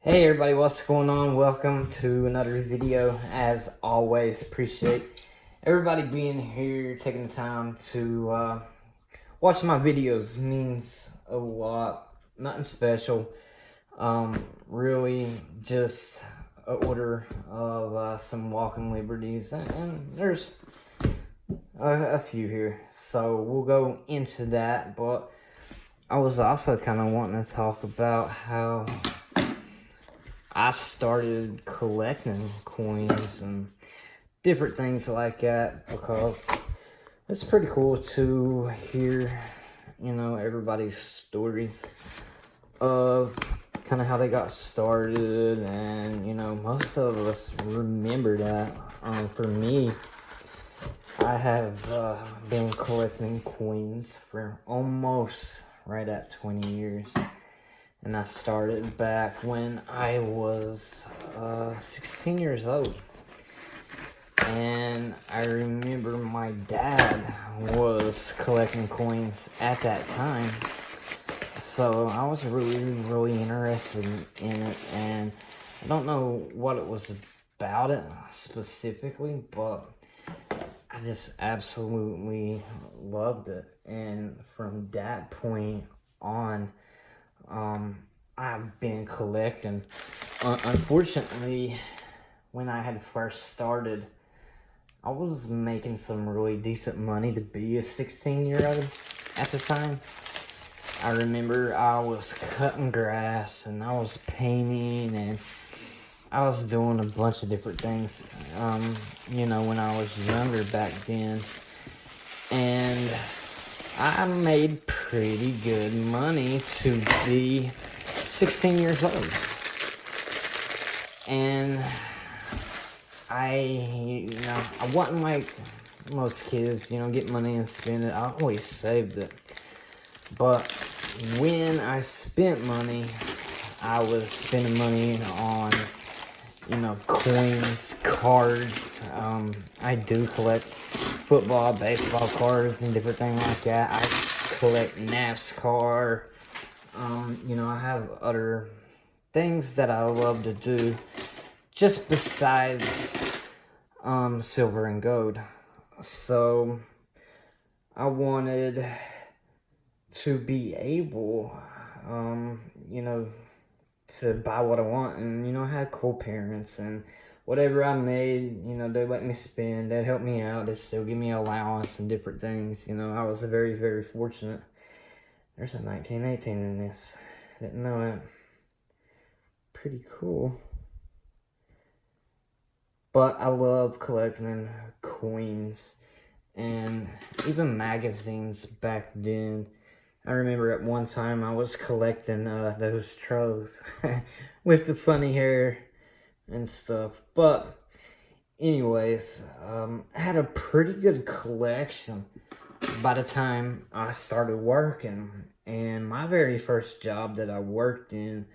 Hey everybody, what's going on? Welcome to another video. As always, appreciate everybody being here, taking the time to watch my videos. It means a lot. Nothing special. Really just an order of some walking liberties, and there's a few here. So we'll go into that, but I was also kind of wanting to talk about how I started collecting coins and different things like that, because it's pretty cool to hear, everybody's stories of kind of how they got started. And, most of us remember that. For me, I have been collecting coins for almost right at 20 years. And I started back when I was 16 years old. And I remember my dad was collecting coins at that time. So I was really interested in it. And I don't know what it was about it specifically, but I just absolutely loved it. And from that point on, I've been collecting. Unfortunately, when I had first started, I was making some really decent money to be a 16-year-old at the time. I remember I was cutting grass and I was painting and I was doing a bunch of different things, when I was younger back then. And I made pretty good money to be 16 years old. And I wasn't like most kids, get money and spend it. I always saved it. But when I spent money, I was spending money on, coins, cards. I do collect football, baseball cards, and different things like that. I collect NASCAR. I have other things that I love to do just besides silver and gold. So I wanted to be able, to buy what I want. And, I had cool parents, and whatever I made, they let me spend. They'd help me out. They'd still give me allowance and different things. I was very, very fortunate. There's a 1918 in this. Didn't know it. Pretty cool. But I love collecting coins and even magazines back then. I remember at one time I was collecting those trolls with the funny hair and stuff. But anyways, I had a pretty good collection by the time I started working. And my very first job that I worked in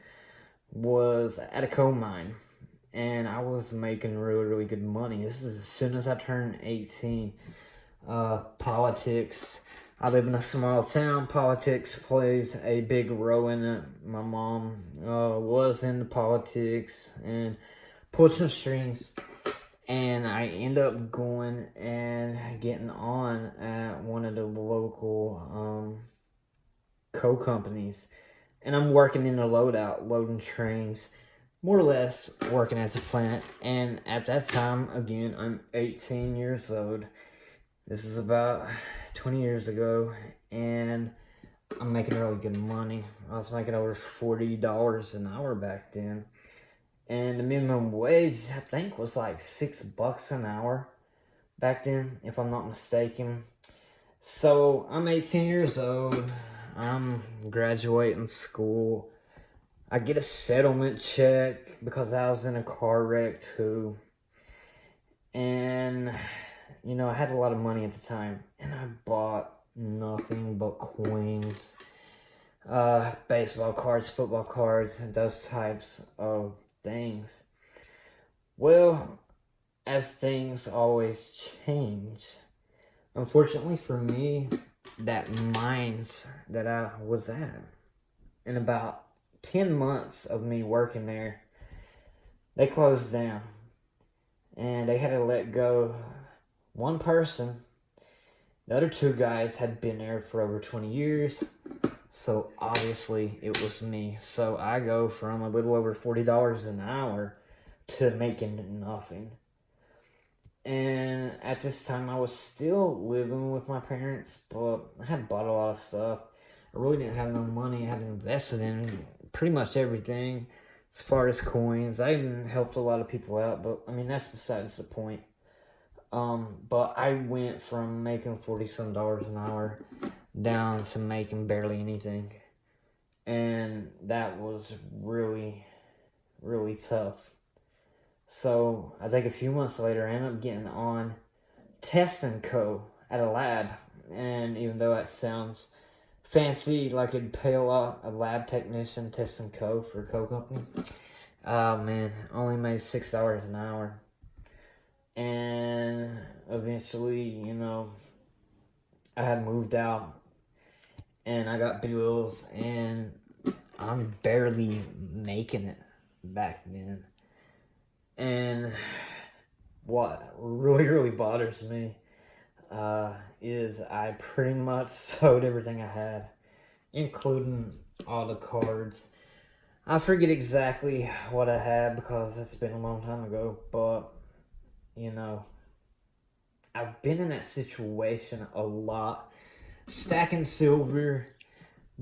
was at a coal mine. And I was making really good money. This is as soon as I turned 18. Politics. I live in a small town. Politics plays a big role in it. My mom was into politics and pulled some strings. And I end up going and getting on at one of the local coal companies. And I'm working in a loadout, loading trains, more or less working at the plant. And at that time, again, I'm 18 years old. This is about 20 years ago, and I'm making really good money. I was making over $40 an hour back then. And the minimum wage, I think, was like $6 an hour back then, if I'm not mistaken. So I'm 18 years old. I'm graduating school. I get a settlement check because I was in a car wreck too. And, I had a lot of money at the time. And I bought nothing but coins, baseball cards, football cards, and those types of things. Well, as things always change, unfortunately for me, that mines that I was at, in about 10 months of me working there, they closed down. And they had to let go one person. The other two guys had been there for over 20 years. So obviously it was me. So I go from a little over $40 an hour to making nothing. And at this time I was still living with my parents, but I had bought a lot of stuff. I really didn't have no money. I had invested in pretty much everything as far as coins. I even helped a lot of people out, but I mean, that's besides the point. But I went from making 40-some dollars an hour down to making barely anything. And that was really, really tough. So I think a few months later, I ended up getting on Testing Co. at a lab. And even though that sounds fancy, like it'd pay a lot, a lab technician Testing Co. for a Co company. Oh man, only made $6 an hour. And eventually, you know, I had moved out and I got bills and I'm barely making it back then. And what really, really bothers me is I pretty much sold everything I had, including all the cards. I forget exactly what I had because it's been a long time ago, but you know, I've been in that situation a lot. Stacking silver,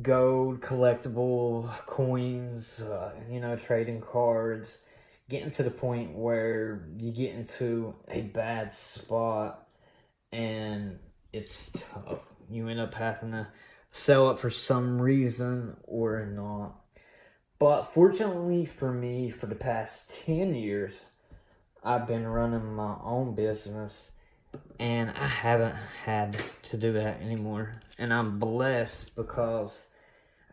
gold, collectible coins, you know, trading cards, getting to the point where you get into a bad spot and it's tough. You end up having to sell it for some reason or not. But fortunately for me, for the past 10 years, I've been running my own business and I haven't had to do that anymore. And I'm blessed because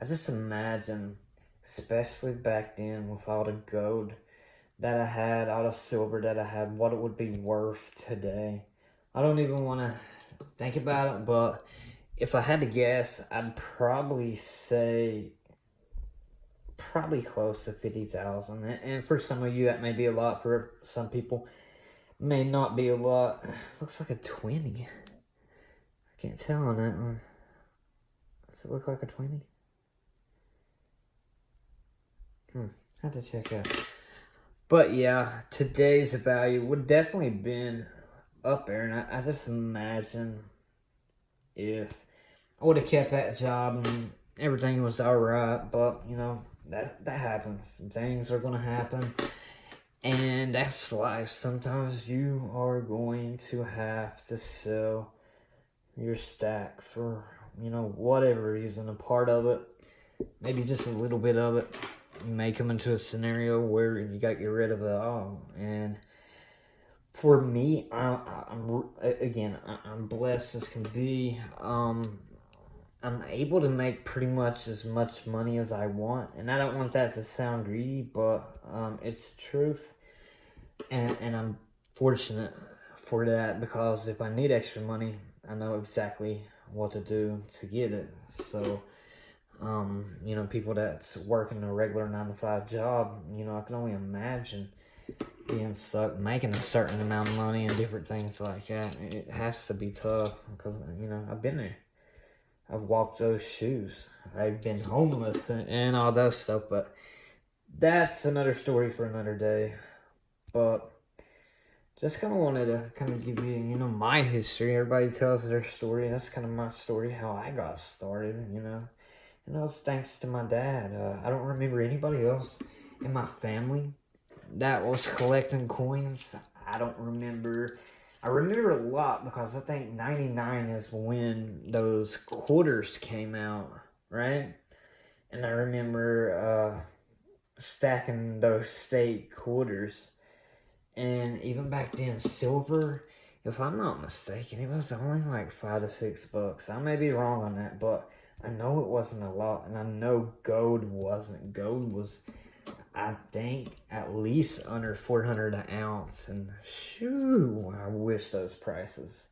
I just imagine, especially back then with all the gold that I had, all the silver that I had, what it would be worth today. I don't even want to think about it, but if I had to guess, I'd probably say probably close to 50,000. And for some of you, that may be a lot. For some people, may not be a lot. Looks like a 20. I can't tell on that one. Does it look like a 20? I have to check out. But yeah, today's value would definitely been up there. And I just imagine if I would have kept that job and everything was alright. But, you know, that happens. Things are going to happen. And that's life. Sometimes you are going to have to sell your stack for, you know, whatever reason. A part of it, maybe just a little bit of it. You may come into a scenario where you got to get rid of it all. And for me, I'm blessed as can be. I'm able to make pretty much as much money as I want, and I don't want that to sound greedy, but it's the truth. And I'm fortunate for that because if I need extra money, I know exactly what to do to get it. So, you know, people that's working a regular 9-to-5 job, you know, I can only imagine being stuck making a certain amount of money and different things like that. It has to be tough because, you know, I've been there. I've walked those shoes. I've been homeless and all that stuff, but that's another story for another day. But just kind of wanted to kind of give you, you know, my history. Everybody tells their story. That's kind of my story, how I got started, you know. And that was thanks to my dad. I don't remember anybody else in my family that was collecting coins. I don't remember. I remember a lot because I think 99 is when those quarters came out, right? And I remember stacking those state quarters. And even back then, silver, if I'm not mistaken, it was only like $5 to $6. I may be wrong on that, but I know it wasn't a lot. And I know gold wasn't. Gold was, I think, at least under 400 an ounce. And shoo, I wish those prices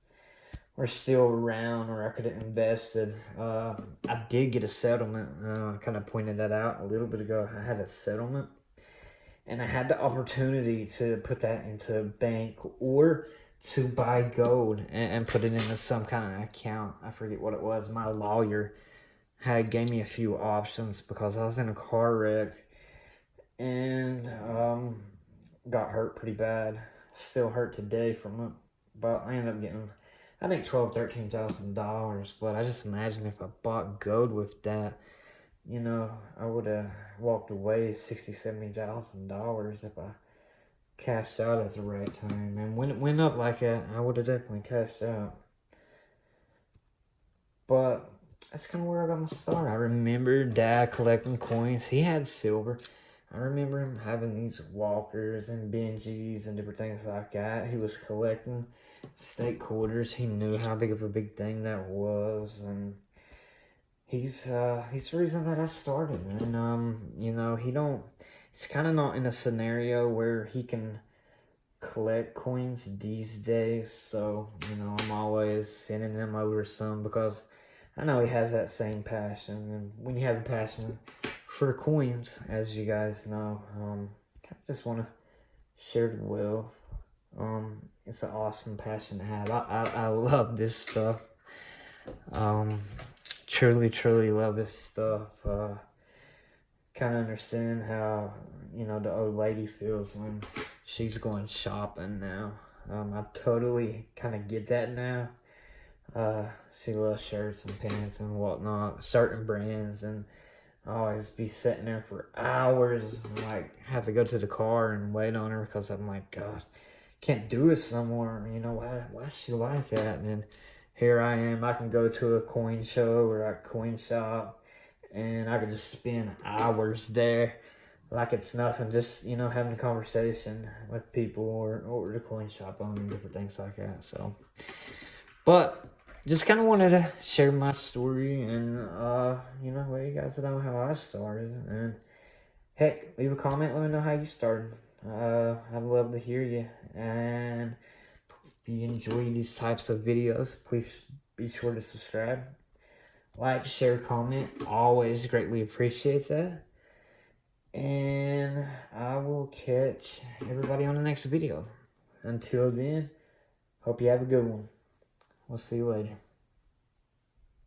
were still around or I could have invested. I did get a settlement. I kind of pointed that out a little bit ago. I had a settlement. and I had the opportunity to put that into a bank or to buy gold and put it into some kind of account. I forget what it was. My lawyer gave me a few options because I was in a car wreck and got hurt pretty bad. Still hurt today from it, but I ended up getting, I think, $13,000. But I just imagine if I bought gold with that, you know, I would have walked away $60,000-$70,000 if I cashed out at the right time. And when it went up like that, I would have definitely cashed out. But that's kind of where I got my start. I remember Dad collecting coins. He had silver. I remember him having these walkers and Benjis and different things like that. He was collecting state quarters. He knew how big of a big thing that was, and he's the reason that I started. And you know, he's kind of not in a scenario where he can collect coins these days. So, you know, I'm always sending him over some because I know he has that same passion. And when you have a passion for coins, as you guys know, I just want to share the wealth. It's an awesome passion to have. I love this stuff. Truly love this stuff. Kind of understand how, you know, the old lady feels when she's going shopping now. I totally kind of get that now. She loves shirts and pants and whatnot, certain brands, and I always be sitting there for hours, like have to go to the car and wait on her because I'm like, God, can't do this no more. You know, why is she like that? And then here I am, I can go to a coin show or a coin shop and I could just spend hours there like it's nothing, just, you know, having a conversation with people or the coin shop owner and different things like that. So, but just kind of wanted to share my story and, you know, let you guys know how I started. And heck, leave a comment, let me know how you started. I'd love to hear you. And if you enjoy these types of videos, please be sure to subscribe. Like, share, comment. Always greatly appreciate that. And I will catch everybody on the next video. Until then, hope you have a good one. We'll see you later.